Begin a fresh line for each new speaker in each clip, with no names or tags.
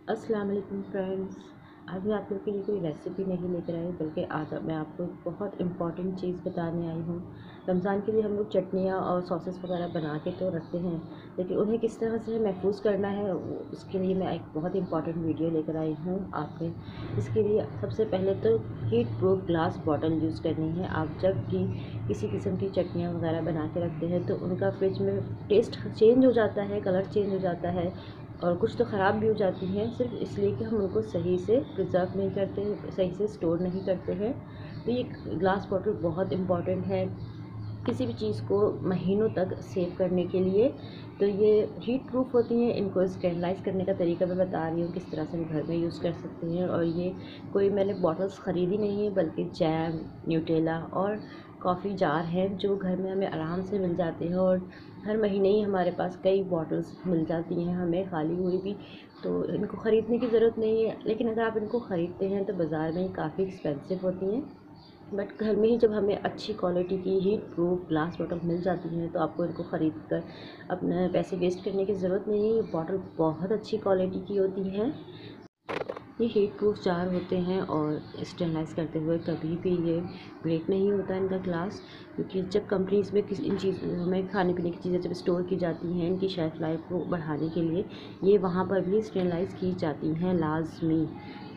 अस्सलाम वालेकुम फ्रेंड्स। आज मैं आप लोग के लिए कोई रेसिपी नहीं लेकर आई, बल्कि आज मैं आपको एक बहुत इम्पॉर्टेंट चीज़ बताने आई हूँ। रमज़ान के लिए हम लोग चटनियाँ और सॉसेस वगैरह बना के तो रखते हैं, लेकिन उन्हें किस तरह से महफूज करना है उसके लिए मैं एक बहुत इम्पॉर्टेंट वीडियो लेकर आई हूँ आपके। इसके लिए सबसे पहले तो heat proof glass bottle use करनी है। आप जब भी किसी किस्म की चटनियाँ वगैरह बना के रखते हैं तो उनका फ्रिज में टेस्ट चेंज हो जाता है, कलर चेंज हो जाता है और कुछ तो ख़राब भी हो जाती हैं, सिर्फ इसलिए कि हम उनको सही से प्रिजर्व नहीं करते, सही से स्टोर नहीं करते हैं। तो ये ग्लास बॉटल बहुत इम्पॉर्टेंट है किसी भी चीज़ को महीनों तक सेव करने के लिए। तो ये हीट प्रूफ होती हैं। इनको स्टेरलाइज़ करने का तरीका मैं बता रही हूँ किस तरह से हम घर में यूज़ कर सकते हैं। और ये कोई मैंने बॉटल्स ख़रीदी नहीं है, बल्कि जैम, न्यूटेला और कॉफ़ी जार हैं जो घर में हमें आराम से मिल जाते हैं। और हर महीने ही हमारे पास कई बॉटल्स मिल जाती हैं हमें खाली हुई भी, तो इनको ख़रीदने की ज़रूरत नहीं है। लेकिन अगर आप इनको ख़रीदते हैं तो बाज़ार में काफ़ी एक्सपेंसिव होती हैं, बट घर में ही जब हमें अच्छी क्वालिटी की हीट प्रूफ ग्लास बॉटल मिल जाती हैं तो आपको इनको ख़रीद कर अपने पैसे वेस्ट करने की ज़रूरत नहीं है। ये बॉटल बहुत अच्छी क्वालिटी की होती हैं। ये हीट प्रूफ जार होते हैं और स्टेरलाइज़ करते हुए कभी भी ये ब्रेक नहीं होता इनका ग्लास, क्योंकि जब कंपनीज़ में किसी इन चीज़ों में खाने पीने की चीज़ें जब स्टोर की जाती हैं इनकी शेल्फ़ लाइफ को बढ़ाने के लिए, ये वहाँ पर भी स्टेरलाइज़ की जाती हैं लाजमी।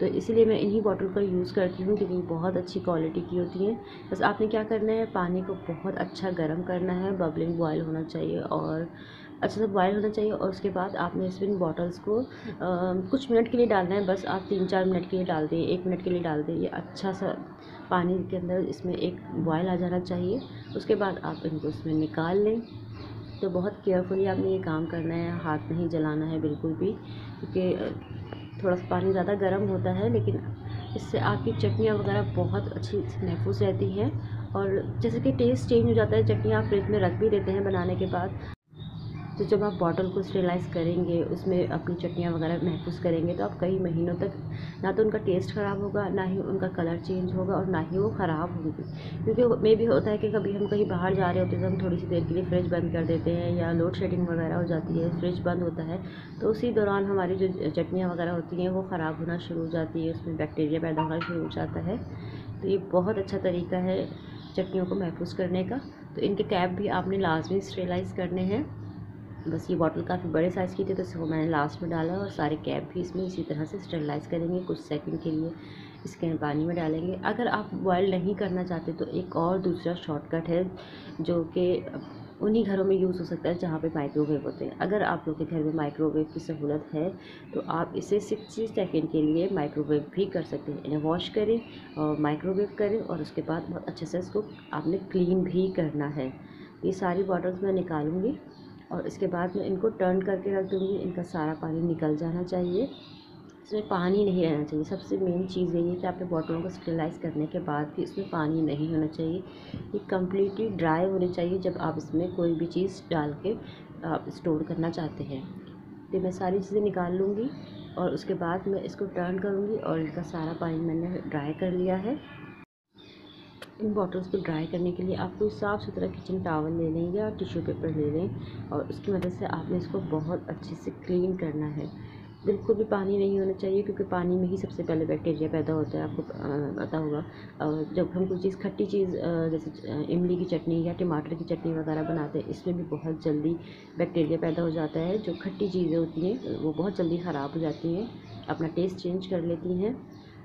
तो इसीलिए मैं इन्हीं बॉटल का यूज़ करती हूँ, क्योंकि बहुत अच्छी क्वालिटी की होती हैं। बस आपने क्या करना है, पानी को बहुत अच्छा गर्म करना है, बबलिंग बॉयल होना चाहिए और अच्छे से बॉयल होना चाहिए। और उसके बाद आपने इसमें बॉटल्स को कुछ मिनट के लिए डालना है। बस आप 3-4 मिनट के लिए डाल दें, 1 मिनट के लिए डाल दें। ये अच्छा सा पानी के अंदर इसमें एक बॉयल आ जाना चाहिए। उसके बाद आप इनको इसमें निकाल लें। तो बहुत केयरफुली आपने ये काम करना है, हाथ नहीं जलाना है बिल्कुल भी, क्योंकि थोड़ा सा पानी ज़्यादा गर्म होता है, लेकिन इससे आपकी चटनियाँ वगैरह बहुत अच्छी महफूज रहती हैं। और जैसे कि टेस्ट चेंज हो जाता है, चटनी आप फ्रिज में रख भी देते हैं बनाने के बाद, तो जब आप बॉटल को स्टेरलाइज़ करेंगे, उसमें अपनी चटनियाँ वगैरह महफूज करेंगे, तो आप कई महीनों तक ना तो उनका टेस्ट ख़राब होगा, ना ही उनका कलर चेंज होगा और ना ही वो ख़राब होंगी। क्योंकि मे भी होता है कि कभी हम कहीं बाहर जा रहे होते हैं तो हम थोड़ी सी देर के लिए फ्रिज बंद कर देते हैं, या लोड शेडिंग वगैरह हो जाती है, फ्रिज बंद होता है, तो उसी दौरान हमारी जो चटनियाँ वगैरह होती हैं वो ख़राब होना शुरू हो जाती है, उसमें बैक्टीरिया पैदा होना शुरू हो जाता है। तो ये बहुत अच्छा तरीका है चटनियों को महफूज करने का। तो इनके कैप भी आपने लाजमी स्टेरलाइज़ करने हैं। बस ये बॉटल काफ़ी बड़े साइज़ की थी तो इसको मैंने लास्ट में डाला, और सारे कैप भी इसमें इसी तरह से स्टेरलाइज़ करेंगे। कुछ सेकंड के लिए इसके पानी में डालेंगे। अगर आप बॉयल नहीं करना चाहते तो एक और दूसरा शॉर्टकट है जो कि उन्हीं घरों में यूज़ हो सकता है जहाँ पे माइक्रोवेव होते हैं। अगर आप लोग के घर में माइक्रोवेव की सहूलत है तो आप इसे 60 सेकंड के लिए माइक्रोवेव भी कर सकते हैं। इन्हें वॉश करें और माइक्रोवेव करें, और उसके बाद बहुत अच्छे से इसको आपने क्लीन भी करना है। ये सारी बॉटल्स मैं निकालूंगी और इसके बाद मैं इनको टर्न करके रख दूँगी। इनका सारा पानी निकल जाना चाहिए, इसमें पानी नहीं रहना चाहिए। सबसे मेन चीज़ यही है कि आपने बॉटलों को स्टेरलाइज़ करने के बाद भी इसमें पानी नहीं होना चाहिए। ये कम्प्लीटली ड्राई होनी चाहिए जब आप इसमें कोई भी चीज़ डाल के आप स्टोर करना चाहते हैं। तो मैं सारी चीज़ें निकाल लूँगी और उसके बाद मैं इसको टर्न करूँगी, और इनका सारा पानी मैंने ड्राई कर लिया है। इन बॉटल्स को ड्राई करने के लिए आप कोई साफ़ सुथरा किचन टॉवल ले लें या टिश्यू पेपर ले लें, और उसकी मदद से आपने इसको बहुत अच्छे से क्लीन करना है। बिल्कुल भी पानी नहीं होना चाहिए, क्योंकि पानी में ही सबसे पहले बैक्टीरिया पैदा होता है, आपको पता होगा। जब हम कोई चीज़ खट्टी चीज़ जैसे इमली की चटनी या टमाटर की चटनी वगैरह बनाते हैं, इसमें भी बहुत जल्दी बैक्टीरिया पैदा हो जाता है। जो खट्टी चीज़ें होती हैं वो बहुत जल्दी ख़राब हो जाती हैं, अपना टेस्ट चेंज कर लेती हैं।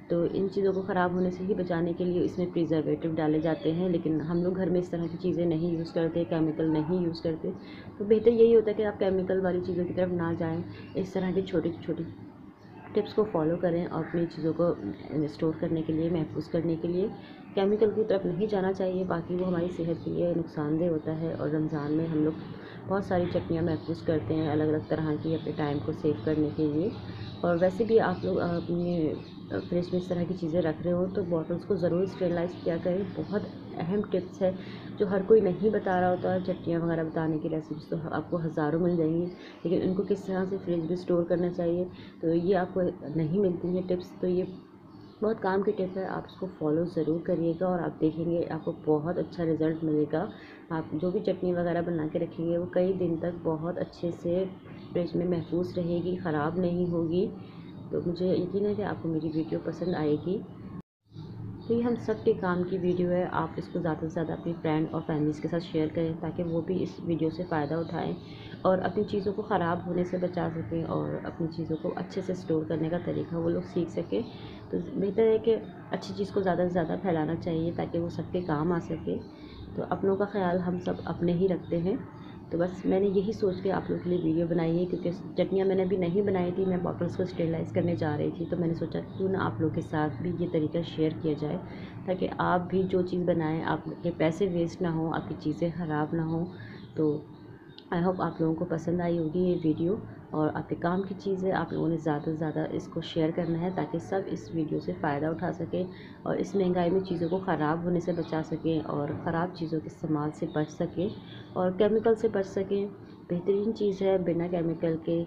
तो इन चीज़ों को ख़राब होने से ही बचाने के लिए इसमें प्रिजर्वेटिव डाले जाते हैं, लेकिन हम लोग घर में इस तरह की चीज़ें नहीं यूज़ करते, केमिकल नहीं यूज़ करते। तो बेहतर यही होता है कि आप केमिकल वाली चीज़ों की तरफ ना जाएं। इस तरह की छोटी छोटी टिप्स को फॉलो करें और अपनी चीज़ों को स्टोर करने के लिए, महफूज करने के लिए केमिकल की तरफ नहीं जाना चाहिए। बाकी वो हमारी सेहत के लिए नुकसानदेह होता है। और रमज़ान में हम लोग बहुत सारी चटनियाँ महफूज करते हैं अलग अलग तरह की, अपने टाइम को सेव करने के लिए। और वैसे भी आप लोग अपने फ्रिज में इस तरह की चीज़ें रख रहे हो तो बॉटल्स को ज़रूर स्टेरलाइज़ किया करें। बहुत अहम टिप्स है जो हर कोई नहीं बता रहा होता है। चटनियाँ वगैरह बताने की रेसिपीज़ तो आपको हज़ारों मिल जाएंगी, लेकिन इनको किस तरह से फ्रिज में स्टोर करना चाहिए तो ये आपको नहीं मिलती हैं टिप्स। तो ये बहुत काम की टिप है, आप इसको फॉलो ज़रूर करिएगा और आप देखेंगे आपको बहुत अच्छा रिज़ल्ट मिलेगा। आप जो भी चटनी वगैरह बना के रखेंगे वो कई दिन तक बहुत अच्छे से फ्रिज में महफूज रहेगी, ख़राब नहीं होगी। तो मुझे यकीन है कि आपको मेरी वीडियो पसंद आएगी। तो ये हम सब के काम की वीडियो है, आप इसको ज़्यादा से ज़्यादा अपनी फ्रेंड और फैमिलीज़ के साथ शेयर करें ताकि वो भी इस वीडियो से फ़ायदा उठाएं और अपनी चीज़ों को ख़राब होने से बचा सकें और अपनी चीज़ों को अच्छे से स्टोर करने का तरीका वो लोग सीख सकें। तो बेहतर है कि अच्छी चीज़ को ज़्यादा से ज़्यादा फैलाना चाहिए ताकि वो सबके काम आ सके। तो अपनों का ख़्याल हम सब अपने ही रखते हैं। तो बस मैंने यही सोच के आप लोगों के लिए वीडियो बनाई है, क्योंकि चटनियाँ मैंने अभी नहीं बनाई थी, मैं बॉटल्स को स्टेरलाइज़ करने जा रही थी। तो मैंने सोचा क्यों ना आप लोग के साथ भी ये तरीका शेयर किया जाए ताकि आप भी जो चीज़ बनाएं आपके पैसे वेस्ट ना हो, आपकी चीज़ें ख़राब ना हो। तो आई होप आप लोगों को पसंद आई होगी ये वीडियो और आपके काम की चीज़ है, आप लोगों ने ज़्यादा से ज़्यादा इसको शेयर करना है ताकि सब इस वीडियो से फ़ायदा उठा सकें और इस महंगाई में चीज़ों को ख़राब होने से बचा सकें और ख़राब चीज़ों के इस्तेमाल से बच सकें और केमिकल से बच सकें। बेहतरीन चीज़ है, बिना केमिकल के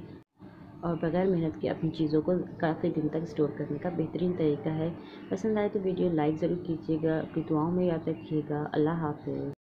और बगैर मेहनत के अपनी चीज़ों को काफ़ी दिन तक स्टोर करने का बेहतरीन तरीका है। पसंद आए तो वीडियो लाइक ज़रूर कीजिएगा, अपनी दुआओं में याद रखिएगा। अल्लाह हाफ़िज़।